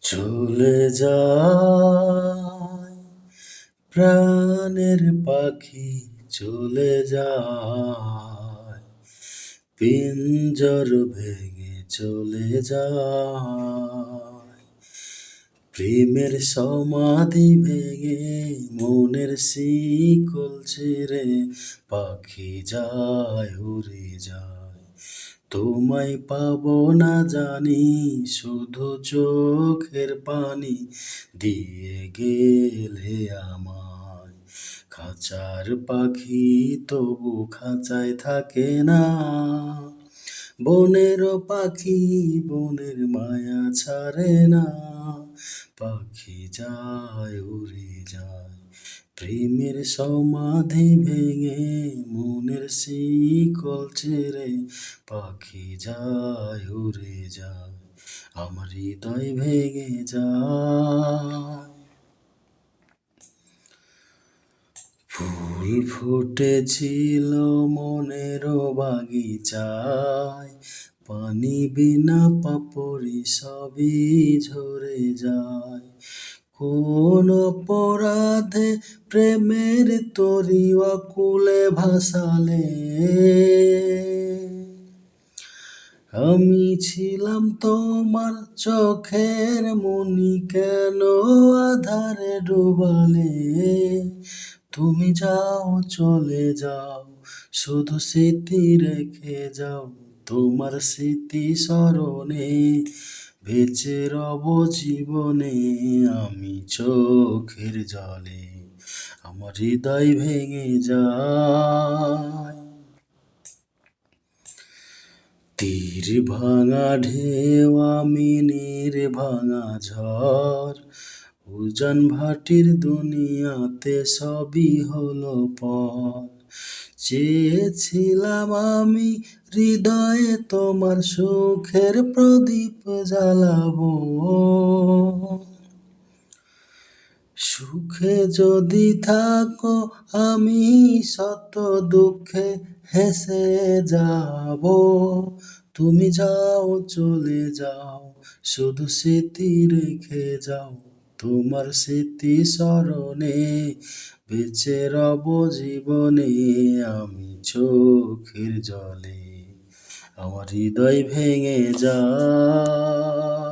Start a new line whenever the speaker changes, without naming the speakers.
চলে যায় প্রাণের পাখি, চলে যায় পিঞ্জর ভেঙে, চলে যায় প্রেমের সমাধি ভেঙে, মনের শিকল ছেড়ে পাখি যায়, উড়ে যায়। তোমায় পাবো না জানি, শুধু চোখের পানি দিয়ে গেলে আমায়। খাঁচার পাখি তবু খাঁচায় থাকে না, বনের পাখি বনের মায়া ছাড়ে না। পাখি যায়, উড়ে যায় প্রেমের সমাধি ভেঙে, মনের শিকল ছেড়ে পাখি যায়, উড়ে যায়, আমার হৃদয় ভেঙে যায়। ফুল ফুটেছিল মনের বাগিচায়, পানি বিনা পাপড়ি সবই ঝরে যায়। কোন অপরাধে প্রেমের তরি অকুলে ভাসালে, আমি ছিলাম তোমার চোখের মনি, কেন আধারে ডুবালে। তুমি যাও, চলে যাও, শুধু স্মৃতি রেখে যাও। তোমার স্মৃতি স্মরণে বেঁচে রব জীবনে আমি চোখের জলে, আমার হৃদয় ভেঙে যায়। তীর ভাঙা ঢেউ আমি, নীর ভাঙা ঝড়, উজান ভাটির দুনিয়াতে সবই হলো পর। চেয়েছিলাম আমি হৃদয়ে তোমার সুখের প্রদীপ জ্বালাবো, সুখে যদি থাকো আমি শত দুঃখে হেসে যাব। তুমি যাও, চলে যাও, শুধু স্মৃতি রেখে যাও। তোমার স্মৃতি স্মরণে বেঁচে রব জীবনে আমি চোখের জলে, আমার হৃদয় ভেঙে যায়।